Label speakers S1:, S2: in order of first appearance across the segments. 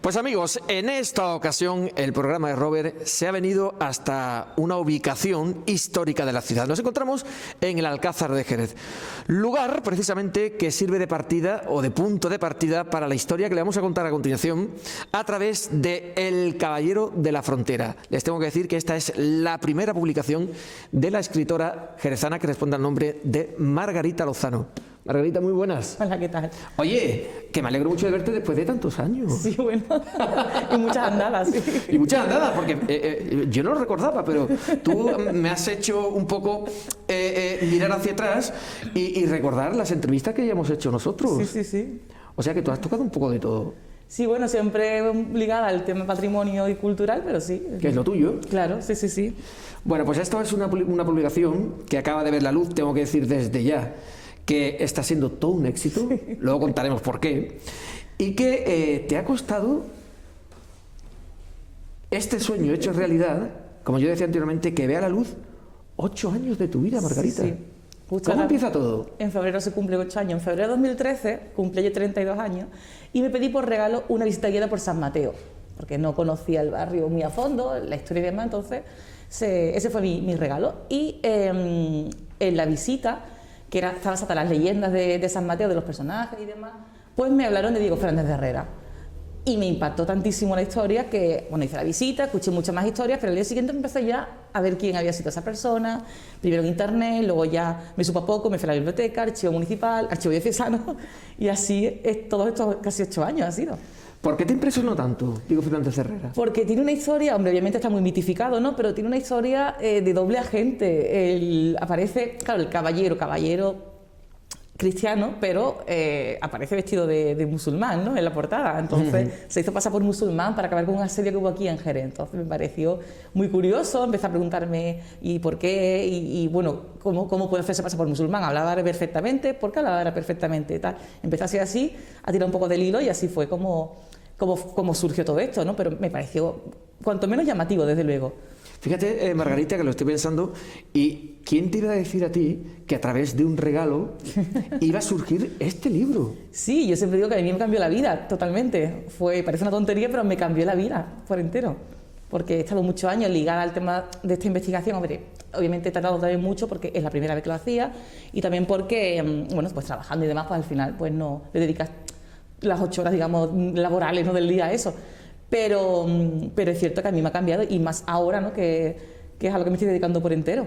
S1: Pues amigos, en esta ocasión el programa de Robert se ha venido hasta una ubicación histórica de la ciudad. Nos encontramos en el Alcázar de Jerez, lugar precisamente que sirve de partida o de punto de partida para la historia que le vamos a contar a continuación a través de El Caballero de la Frontera. Les tengo que decir que esta es la primera publicación de la escritora jerezana que responde al nombre de Margarita Lozano. Margarita, muy buenas.
S2: Hola, ¿qué tal?
S1: Oye, que me alegro mucho de verte después de tantos años.
S2: Sí, bueno, y muchas andadas, sí.
S1: Y muchas andadas, porque yo no lo recordaba, pero tú me has hecho un poco mirar hacia atrás y recordar las entrevistas que ya hemos hecho nosotros.
S2: Sí, sí, sí.
S1: O sea que tú has tocado un poco de todo.
S2: Sí, bueno, siempre ligada al tema patrimonio y cultural, pero sí.
S1: Que es lo tuyo.
S2: Claro, sí, sí, sí.
S1: Bueno, pues esto es una publicación que acaba de ver la luz, tengo que decir desde ya, que está siendo todo un éxito, luego contaremos por qué, y que te ha costado este sueño hecho realidad, como yo decía anteriormente, que vea la luz 8 años de tu vida, Margarita.
S2: Sí, sí.
S1: ¿Cómo empieza todo?
S2: En febrero se cumple 8 años. En febrero de 2013 cumplí yo 32 años y me pedí por regalo una visita guiada por San Mateo, porque no conocía el barrio muy a fondo, la historia y demás, entonces ese fue mi regalo. Y en la visita, que estaba basada en las leyendas de San Mateo, de los personajes y demás, pues me hablaron de Diego Fernández de Herrera. Y me impactó tantísimo la historia que, bueno, hice la visita, escuché muchas más historias, pero al día siguiente empecé ya a ver quién había sido esa persona, primero en internet, luego ya me supo a poco, me fui a la biblioteca, archivo municipal, archivo diocesano, y así es todos estos casi 8 años ha sido.
S1: ¿Por qué te impresionó tanto Diego Fernández de Herrera?
S2: Porque tiene una historia, hombre, obviamente está muy mitificado, ¿no? Pero tiene una historia de doble agente. Aparece, claro, el caballero cristiano, pero aparece vestido de musulmán, ¿no? En la portada. Entonces se hizo pasar por musulmán para acabar con un asedio que hubo aquí en Jerez. Entonces me pareció muy curioso, empecé a preguntarme ¿y por qué? Y bueno, ¿cómo puede hacerse pasar por musulmán? Hablaba árabe perfectamente, ¿por qué hablaba árabe perfectamente? Tal. Empecé así, a tirar un poco del hilo y así fue como surgió todo esto, ¿no? Pero me pareció cuanto menos llamativo, desde luego.
S1: Fíjate, Margarita, que lo estoy pensando, ¿y quién te iba a decir a ti que a través de un regalo iba a surgir este libro?
S2: Sí, yo siempre digo que a mí me cambió la vida, totalmente. Parece una tontería, pero me cambió la vida por entero. Porque he estado muchos años ligada al tema de esta investigación. Hombre, obviamente he tardado también mucho porque es la primera vez que lo hacía y también porque, bueno, pues trabajando y demás, pues al final pues no le dedicas las 8 horas, digamos, laborales, ¿no?, del día a eso. Pero es cierto que a mí me ha cambiado y más ahora, ¿no?, que es a lo que me estoy dedicando por entero.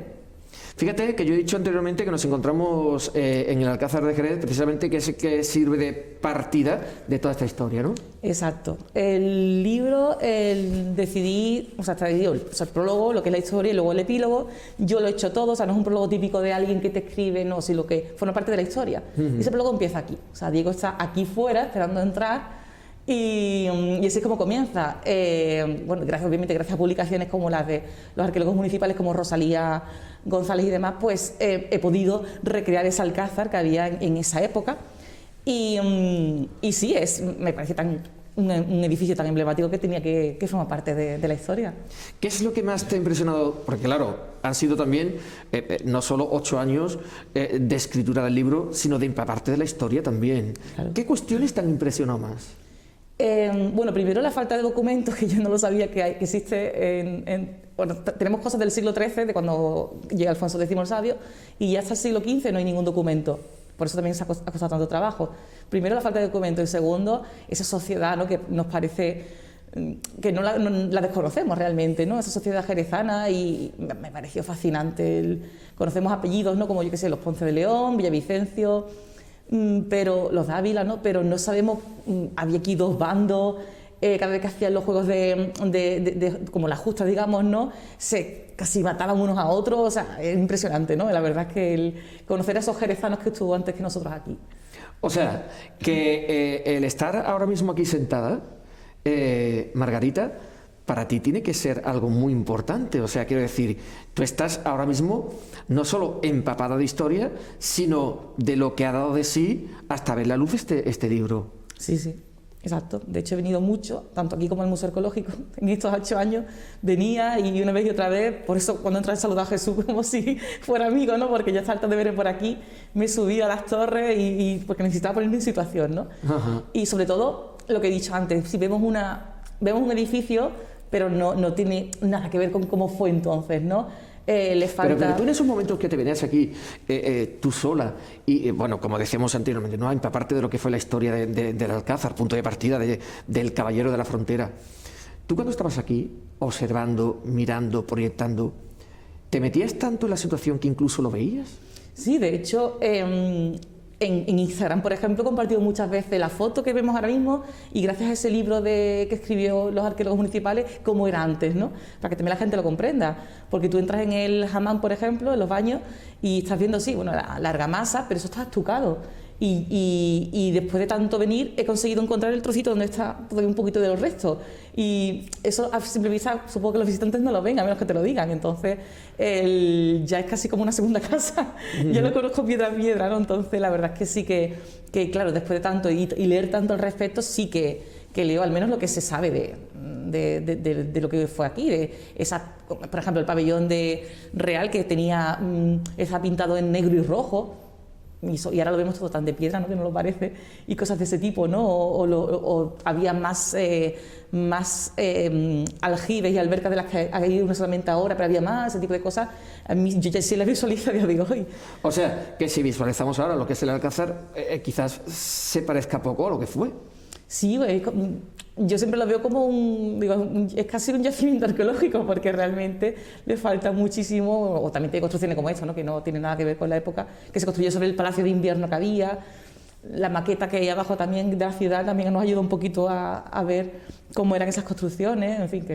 S1: Fíjate que yo he dicho anteriormente que nos encontramos en el Alcázar de Jerez, precisamente que es el que sirve de partida de toda esta historia, ¿no?
S2: Exacto. El libro decidí, o sea, el prólogo, lo que es la historia y luego el epílogo. Yo lo he hecho todo, o sea, no es un prólogo típico de alguien que te escribe, no, sino que forma parte de la historia. Ese prólogo empieza aquí, o sea, Diego está aquí fuera esperando entrar. Y así es como comienza. Bueno, obviamente gracias a publicaciones como las de los arqueólogos municipales como Rosalía González y demás, pues he podido recrear ese alcázar que había en esa época. Y sí, me parece un edificio tan emblemático que tenía que formar parte de la historia.
S1: ¿Qué es lo que más te ha impresionado? Porque claro, han sido también no solo 8 años de escritura del libro, sino de parte de la historia también. Claro. ¿Qué cuestiones te han impresionado más?
S2: Bueno, primero la falta de documentos, que yo no lo sabía que existe bueno, tenemos cosas del siglo XIII, de cuando llega Alfonso X el Sabio, y ya hasta el siglo XV no hay ningún documento. Por eso también ha costado tanto trabajo. Primero la falta de documentos y segundo esa sociedad, ¿no?, que nos parece que no la desconocemos realmente, ¿no?, esa sociedad jerezana, y me pareció fascinante. Conocemos apellidos, ¿no?, como yo que sé, los Ponce de León, Villavicencio, pero los Dávila, ¿no?, pero no sabemos, había aquí 2 bandos, cada vez que hacían los juegos como las justas, digamos, ¿no?, se casi mataban unos a otros, o sea, es impresionante, ¿no? La verdad es que conocer a esos jerezanos que estuvo antes que nosotros aquí.
S1: O sea, que el estar ahora mismo aquí sentada, Margarita, para ti tiene que ser algo muy importante. O sea, quiero decir, tú estás ahora mismo no solo empapada de historia, sino de lo que ha dado de sí hasta ver la luz este libro.
S2: Sí, sí, exacto. De hecho, he venido mucho, tanto aquí como al Museo Arqueológico. En estos 8 años venía y una vez y otra vez, por eso cuando entré a saludar a Jesús como si fuera amigo, ¿no?, porque ya está harto de verme por aquí, me subí a las torres y porque necesitaba ponerme en situación, ¿no? Y sobre todo lo que he dicho antes, si vemos un edificio, pero no tiene nada que ver con cómo fue entonces, ¿no? Le falta...
S1: Pero tú en esos momentos que te venías aquí tú sola y, bueno, como decíamos anteriormente, ¿no? Empaparte de lo que fue la historia del Alcázar, punto de partida del caballero de la frontera. Tú cuando estabas aquí, observando, mirando, proyectando, ¿te metías tanto en la situación que incluso lo veías?
S2: Sí, de hecho, en Instagram, por ejemplo, he compartido muchas veces la foto que vemos ahora mismo y gracias a ese libro que escribió los arqueólogos municipales, cómo era antes, ¿no? Para que también la gente lo comprenda. Porque tú entras en el hammam, por ejemplo, en los baños, y estás viendo, sí, bueno, la argamasa, pero eso está estucado. Y después de tanto venir, he conseguido encontrar el trocito donde está todavía un poquito de los restos. Y eso a simple vista, supongo que los visitantes no lo ven, a menos que te lo digan. Entonces, ya es casi como una segunda casa. Ya lo conozco piedra a piedra, ¿no? Entonces, la verdad es que sí que claro, después de tanto y leer tanto al respecto, sí que leo al menos lo que se sabe de lo que fue aquí. Por ejemplo, el pabellón real que tenía, está pintado en negro y rojo. Y ahora lo vemos todo tan de piedra, ¿no? Que no lo parece, y cosas de ese tipo, ¿no? O había más aljibes y albercas de las que hay una solamente ahora, pero había más, ese tipo de cosas. A mí, yo ya sí las visualizo, ya digo, hoy.
S1: O sea, que si visualizamos ahora lo que es el Alcázar, quizás se parezca poco a lo que fue.
S2: Sí, yo siempre lo veo como es casi un yacimiento arqueológico, porque realmente le falta muchísimo, o también tiene construcciones como esta, ¿no? Que no tiene nada que ver con la época, que se construyó sobre el palacio de invierno que había, la maqueta que hay abajo también de la ciudad también nos ayuda un poquito a ver cómo eran esas construcciones, en fin,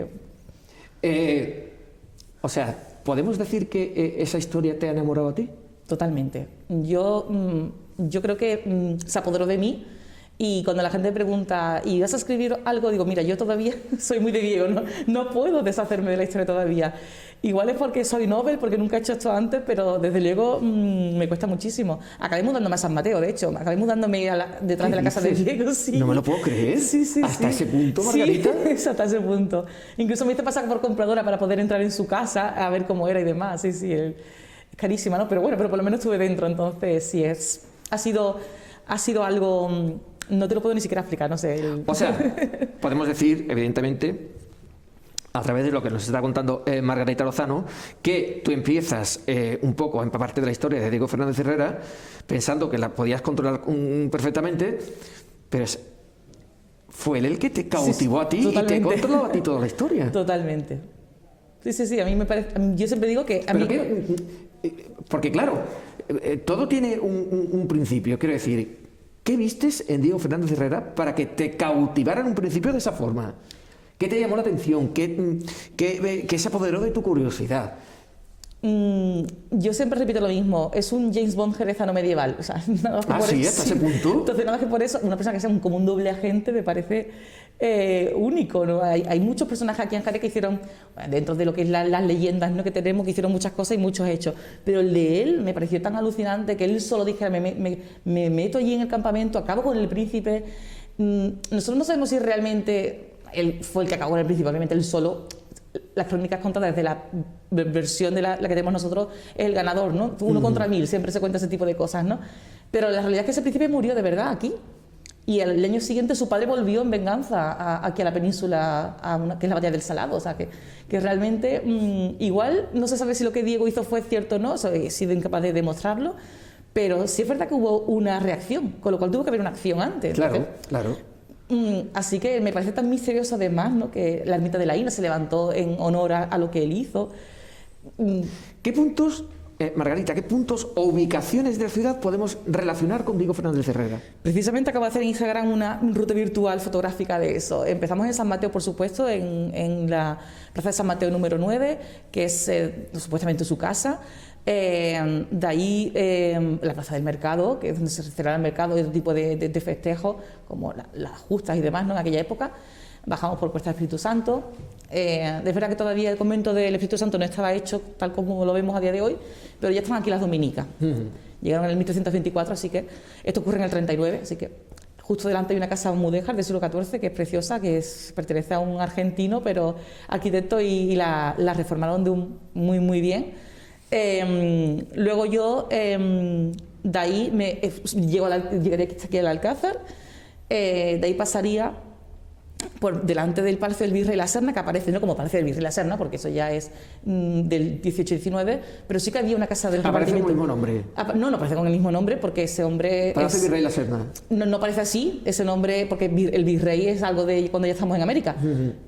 S2: que...
S1: O sea, ¿podemos decir que esa historia te ha enamorado a ti?
S2: Totalmente. Yo creo que se apoderó de mí. Y cuando la gente pregunta, ¿y vas a escribir algo? Digo, mira, yo todavía soy muy de Diego, no puedo deshacerme de la historia todavía. Igual es porque soy novel, porque nunca he hecho esto antes, pero desde luego me cuesta muchísimo. Acabé mudándome a San Mateo, de hecho, acabé mudándome detrás de la casa de Diego. Sí.
S1: No me lo puedo creer.
S2: Sí,
S1: ¿Hasta ese punto, Margarita?
S2: Sí, hasta ese punto. Incluso me hice pasar por compradora para poder entrar en su casa a ver cómo era y demás. Sí, es carísima, ¿no? Pero bueno, pero por lo menos estuve dentro, entonces sí, ha sido algo... No te lo puedo ni siquiera explicar, no sé.
S1: O sea, podemos decir, evidentemente, a través de lo que nos está contando Margarita Lozano, que tú empiezas un poco a empaparte de la historia de Diego Fernández Herrera, pensando que la podías controlar perfectamente, pero fue él el que te cautivó a ti
S2: totalmente.
S1: Y te controló a ti toda la historia.
S2: Totalmente. Sí, a mí me parece... Yo siempre digo que...
S1: Porque claro, todo tiene un principio, quiero decir... ¿Qué vistes en Diego Fernández Herrera para que te cautivara en un principio de esa forma? ¿Qué te llamó la atención? ¿Qué se apoderó de tu curiosidad?
S2: Yo siempre repito lo mismo, es un James Bond jerezano medieval. O sea, nada más que por
S1: sí,
S2: eso,
S1: hasta ese punto.
S2: Entonces, nada más que por eso, una persona que sea como un doble agente me parece único, ¿no? Hay muchos personajes aquí en Jerez que hicieron, dentro de lo que es las leyendas, ¿no? Que tenemos, que hicieron muchas cosas y muchos hechos. Pero el de él me pareció tan alucinante que él solo dijera, me meto allí en el campamento, acabo con el príncipe. Nosotros no sabemos si realmente él fue el que acabó con el príncipe, obviamente él solo. Las crónicas contadas desde la versión de la que tenemos nosotros es el ganador, ¿no? 1 contra 1000, siempre se cuenta ese tipo de cosas, ¿no? Pero la realidad es que ese príncipe murió de verdad aquí. Y el año siguiente su padre volvió en venganza aquí a la península, que es la batalla del Salado. O sea, que realmente igual no se sabe si lo que Diego hizo fue cierto o no, he sido incapaz de demostrarlo, pero sí es verdad que hubo una reacción, con lo cual tuvo que haber una acción antes.
S1: Claro,
S2: entonces,
S1: claro.
S2: Así que me parece tan misterioso además, ¿no? Que la ermita de la Ina se levantó en honor a lo que él hizo.
S1: ¿Qué puntos, Margarita, qué puntos o ubicaciones de la ciudad podemos relacionar con Diego Fernández Herrera?
S2: Precisamente acabo de hacer en Instagram una ruta virtual fotográfica de eso. Empezamos en San Mateo, por supuesto, en la Plaza de San Mateo número 9, que es supuestamente su casa. De ahí la Plaza del Mercado, que es donde se celebra el mercado y otro tipo de festejos, como las justas y demás, ¿no? En aquella época. Bajamos por Puerta del Espíritu Santo. Es verdad que todavía el convento del Espíritu Santo no estaba hecho tal como lo vemos a día de hoy, pero ya estaban aquí las dominicas. Llegaron en el 1324, así que esto ocurre en el 39, así que justo delante hay una casa mudéjar del siglo XIV que es preciosa, pertenece a un argentino, pero arquitecto, y la reformaron muy bien. Luego yo de ahí llegaré aquí al Alcázar. de ahí pasaría por delante del Palacio del Virrey La Serna, que aparece no como Palacio del Virrey La Serna, porque eso ya es del 18-19, pero sí que había una casa del
S1: ¿Aparece con el mismo nombre?
S2: No aparece con el mismo nombre, porque ese hombre
S1: Palacio del Virrey La Serna.
S2: No aparece así, ese nombre, porque el virrey es algo de cuando ya estamos en América,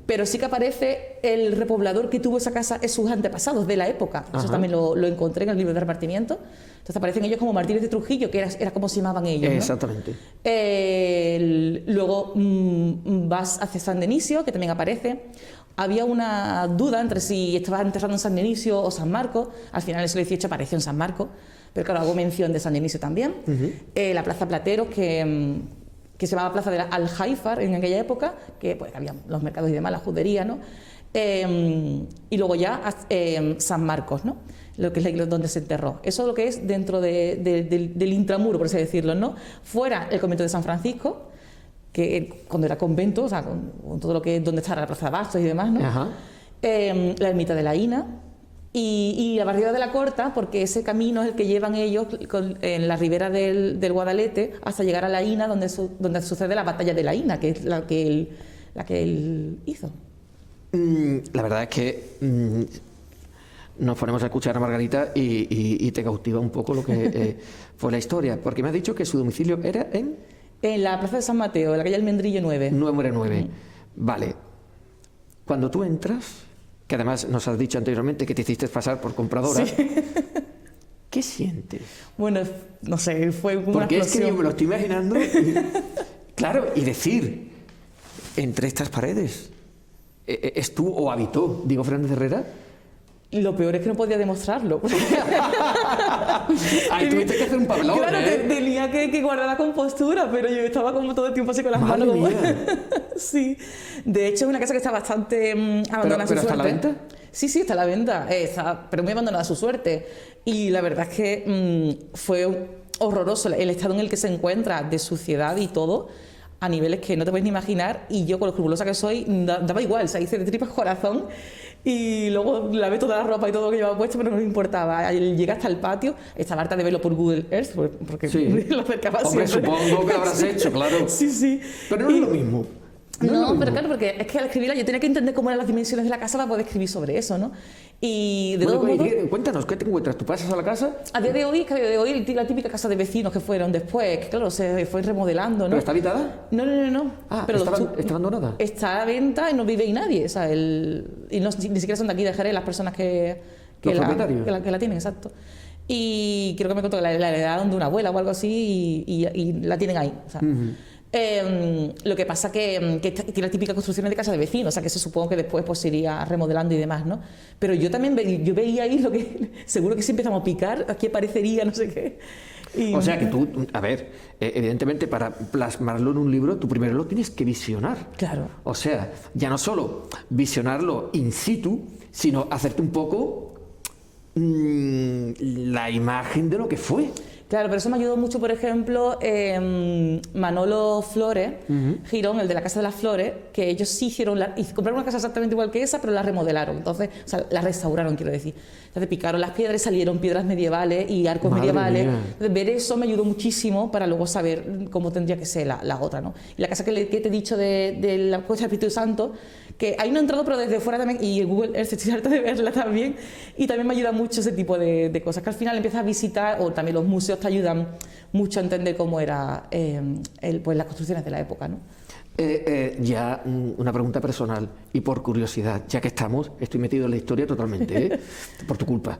S2: pero sí que aparece el repoblador que tuvo esa casa, es sus antepasados de la época. Eso también lo encontré en el libro de repartimiento. Entonces aparecen ellos como mártires de Trujillo, que era como se llamaban ellos, ¿no?
S1: Exactamente.
S2: Luego vas hacia San Dionisio, que también aparece. Había una duda entre si estaba enterrado en San Dionisio o San Marcos. Al final el siglo XVIII apareció en San Marcos, pero claro, hago mención de San Dionisio también. La Plaza Plateros, que se llamaba Plaza de Al-Jaifar en aquella época, que pues había los mercados y demás, la judería, ¿no? Y luego ya San Marcos, ¿no? Lo que es la iglesia donde se enterró. Eso es lo que es dentro del intramuro, por así decirlo, ¿no? Fuera el convento de San Francisco, que cuando era convento, o sea, con todo lo que es donde está la Plaza de Bastos y demás, ¿no? La ermita de la Ina y la barriada de la Corta, porque ese camino es el que llevan ellos en la ribera del Guadalete hasta llegar a la Ina, donde sucede la batalla de la Ina, que es la que él hizo.
S1: La verdad es que nos ponemos a escuchar a Margarita y te cautiva un poco lo que fue la historia, porque me has dicho que su domicilio era en
S2: la Plaza de San Mateo, en la calle Almendrillo 9.
S1: 9. Vale. Cuando tú entras, que además nos has dicho anteriormente que te hiciste pasar por compradora, sí. ¿Qué sientes?
S2: Bueno, no sé, fue una
S1: porque
S2: explosión.
S1: Es que yo me lo estoy imaginando, claro, y decir, entre estas paredes, ¿estuvo o habitó Diego Fernández Herrera?
S2: Lo peor es que no podía demostrarlo.
S1: Ay, tuviste que hacer un pablón,
S2: claro, tenía que guardar la compostura, pero yo estaba como todo el tiempo así con las manos. Como... sí. De hecho, es una casa que está bastante abandonada a su suerte.
S1: ¿Está a la venta?
S2: Sí, está a la venta, pero muy abandonada a su suerte. Y la verdad es que fue horroroso el estado en el que se encuentra, de suciedad y todo, a niveles que no te puedes ni imaginar. Y yo, con lo escrupulosa que soy, daba igual, o sea, hice de tripas corazón. Y luego lavé toda la ropa y todo lo que llevaba puesto, pero no me importaba. Llegué hasta el patio, estaba harta de verlo por Google Earth, porque
S1: sí.
S2: lo acercaba
S1: siempre.
S2: Hombre,
S1: supongo que lo habrás hecho, claro.
S2: Sí.
S1: Pero no es lo mismo.
S2: No, pero claro, porque es que al escribirla yo tenía que entender cómo eran las dimensiones de la casa para poder escribir sobre eso, ¿no? Y de todo modo,
S1: cuéntanos, ¿qué te encuentras? ¿Tú pasas a la casa?
S2: A día de hoy, la típica casa de vecinos que fueron después, que claro, se fue remodelando, ¿no?
S1: ¿Pero está habitada?
S2: No.
S1: Ah,
S2: pero
S1: ¿está abandonada?
S2: Está a venta y no vive ahí nadie, o sea, y no, ni siquiera son de aquí de Jerez las personas que la tienen, exacto. Y creo que me contó que la heredaron de una abuela o algo así y la tienen ahí, o sea. Lo que pasa que tiene las típicas construcciones de casa de vecinos, o sea que se supongo que después pues se iría remodelando y demás, ¿no? Pero yo también veía ahí lo que seguro que si empezamos a picar, aquí aparecería no sé qué.
S1: O sea que tú, a ver, evidentemente para plasmarlo en un libro, tú primero lo tienes que visionar.
S2: Claro.
S1: O sea, ya no solo visionarlo in situ, sino hacerte un poco la imagen de lo que fue.
S2: Claro, pero eso me ayudó mucho, por ejemplo, Manolo Flores, Girón, el de la Casa de las Flores, que ellos sí compraron una casa exactamente igual que esa, pero la remodelaron, entonces, o sea, la restauraron, quiero decir. Entonces picaron las piedras, salieron piedras medievales y arcos medievales. Entonces, ver eso me ayudó muchísimo para luego saber cómo tendría que ser la otra, ¿no? Y la casa que te he dicho de la Cuesta del Espíritu Santo, que ahí no he entrado, pero desde fuera también, y Google Earth estoy harta de verla también, y también me ayuda mucho ese tipo de cosas, que al final empiezas a visitar, o también los museos te ayudan mucho a entender cómo era pues las construcciones de la época, ¿no?
S1: Ya una pregunta personal y por curiosidad, ya que estoy metido en la historia totalmente, por tu culpa.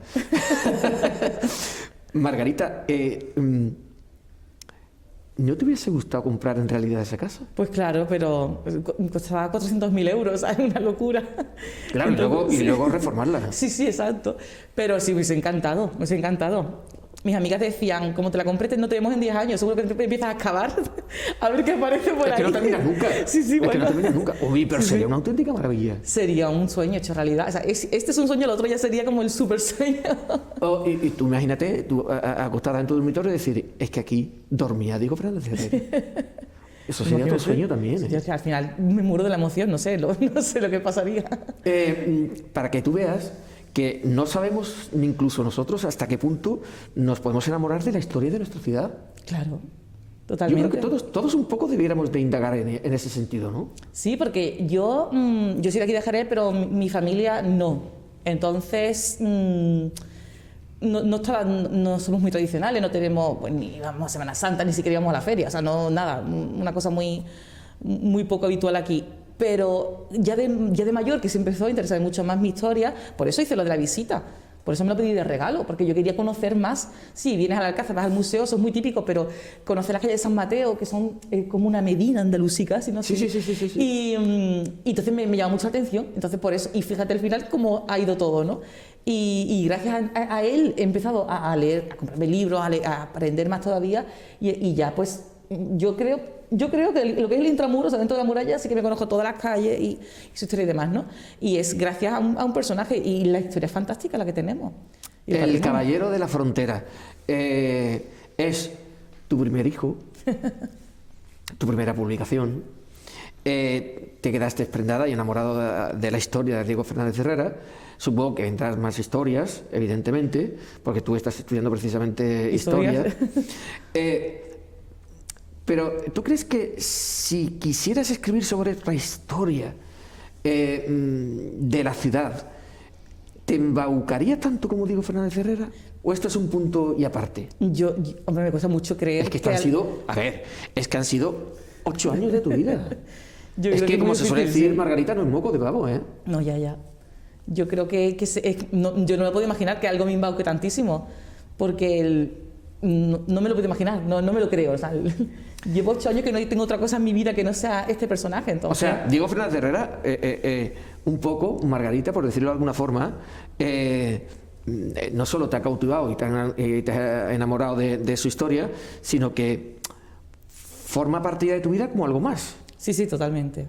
S1: Margarita, ¿no te hubiese gustado comprar en realidad esa casa?
S2: Pues claro, pero costaba 400.000 euros, es una locura.
S1: Claro, entonces, y luego reformarla.
S2: Sí, exacto. Pero sí, me hubiese encantado. Mis amigas decían, como te la compré, no te vemos en 10 años, seguro que te empiezas a excavar a ver qué aparece por ahí.
S1: Es que no terminas nunca.
S2: Sí,
S1: bueno. Es que no terminas nunca. Uy, pero sería una auténtica maravilla.
S2: Sería un sueño hecho realidad. O sea, este es un sueño, el otro ya sería como el super sueño.
S1: Y tú imagínate, tú acostada en tu dormitorio y decir, es que aquí dormía Diego Fernández Herrera. Eso sería tu sueño también.
S2: Sí, al final me muero de la emoción, no sé lo que pasaría.
S1: Para que tú veas que no sabemos, ni incluso nosotros, hasta qué punto nos podemos enamorar de la historia de nuestra ciudad.
S2: Claro. Totalmente.
S1: Yo creo que todos un poco debiéramos de indagar en ese sentido, ¿no?
S2: Sí, porque yo soy de aquí de Jerez, pero mi familia no. Entonces, no somos muy tradicionales, no tenemos, pues, ni vamos a Semana Santa, ni siquiera íbamos a la feria, o sea, no, nada, una cosa muy poco habitual aquí. Pero ya de mayor, que se empezó a interesar mucho más mi historia, por eso hice lo de la visita. Por eso me lo pedí de regalo, porque yo quería conocer más. Sí, vienes al Alcázar, vas al museo, eso es muy típico, pero conocer las calles de San Mateo, que son como una Medina andalusí casi, ¿no?
S1: Sí.
S2: Y entonces me llama mucho la atención, entonces por eso, y fíjate al final cómo ha ido todo, ¿no? Y gracias a él he empezado a leer, a comprarme libros, a aprender más todavía, y ya pues yo creo que lo que es el intramuro, o sea, dentro de la muralla, sí que me conozco todas las calles y su historia y demás, ¿no? Y es gracias a un personaje, y la historia es fantástica la que tenemos.
S1: El Caballero de la Frontera es tu primer hijo, tu primera publicación. Te quedaste prendada y enamorado de la historia de Diego Fernández Herrera. Supongo que vendrán más historias, evidentemente, porque tú estás estudiando precisamente historia. Pero ¿tú crees que si quisieras escribir sobre la historia de la ciudad, te embaucaría tanto como Diego Fernández Herrera? ¿O esto es un punto y aparte?
S2: Hombre, me cuesta mucho creer.
S1: Es que han sido 8 años de tu vida. Es que, como se suele decir, Margarita, no es moco de pavo, ¿eh?
S2: No, ya. Yo creo que yo no me puedo imaginar que algo me embauque tantísimo, porque no me lo puedo imaginar, no me lo creo. O sea, llevo 8 años que no tengo otra cosa en mi vida que no sea este personaje. Entonces...
S1: O sea, Diego Fernández Herrera, un poco, Margarita, por decirlo de alguna forma, no solo te ha cautivado y te ha enamorado de su historia, sino que forma parte de tu vida como algo más.
S2: Sí, totalmente.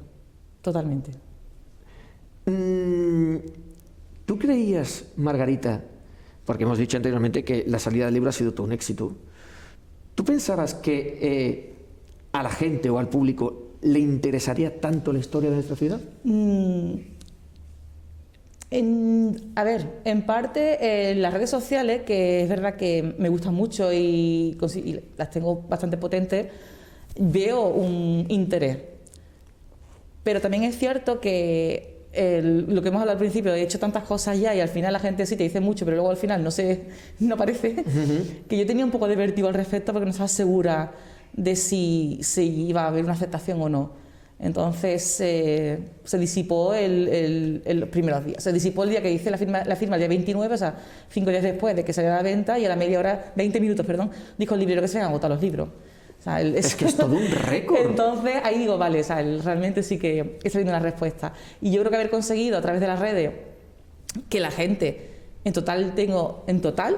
S1: ¿Tú creías, Margarita, porque hemos dicho anteriormente que la salida del libro ha sido todo un éxito, ¿tú pensabas que a la gente o al público le interesaría tanto la historia de nuestra ciudad?
S2: A ver, en parte las redes sociales, que es verdad que me gustan mucho y las tengo bastante potentes, veo un interés. Pero también es cierto que lo que hemos hablado al principio, he hecho tantas cosas ya y al final la gente sí te dice mucho, pero luego al final no aparece, que yo tenía un poco de vértigo al respecto porque no estaba segura de si iba a haber una aceptación o no. Entonces se disipó los primeros días. Se disipó el día que hice la firma el día 29, o sea, 5 días después de que saliera a la venta, y a la media hora, 20 minutos, perdón, dijo el librero que se han agotado los libros. O sea,
S1: es que es todo un récord.
S2: Entonces ahí digo, vale, o sea, realmente sí que está viendo la respuesta. Y yo creo que haber conseguido a través de las redes que la gente, en total,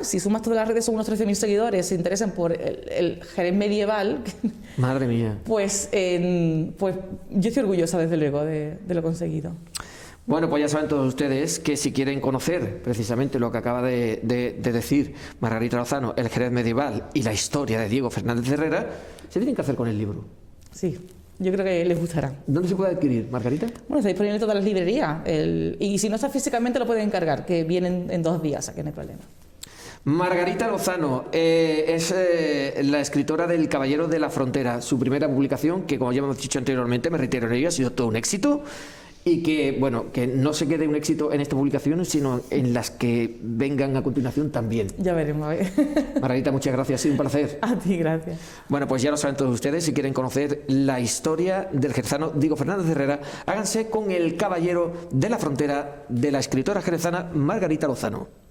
S2: si sumas todas las redes, son unos 13.000 seguidores, se interesan por el Jerez medieval.
S1: Madre mía.
S2: Pues yo estoy orgullosa, desde luego, de lo conseguido.
S1: Bueno, pues ya saben todos ustedes que si quieren conocer precisamente lo que acaba de decir Margarita Lozano, el Jerez medieval y la historia de Diego Fernández Herrera, se tienen que hacer con el libro.
S2: Sí, yo creo que les gustará.
S1: ¿Dónde se puede adquirir, Margarita?
S2: Bueno, está disponible en todas las librerías. Y si no está físicamente, lo pueden encargar, que vienen en 2 días, o sea que no hay problema.
S1: Margarita Lozano es la escritora del Caballero de la Frontera, su primera publicación, que como ya hemos dicho anteriormente, me reitero en ello, ha sido todo un éxito. Y que, bueno, que no se quede un éxito en esta publicación, sino en las que vengan a continuación también.
S2: Ya veremos, a ver.
S1: Margarita, muchas gracias, ha sido un placer.
S2: A ti, gracias.
S1: Bueno, pues ya lo saben todos ustedes, si quieren conocer la historia del jerezano Diego Fernández Herrera, háganse con el Caballero de la Frontera de la escritora jerezana Margarita Lozano.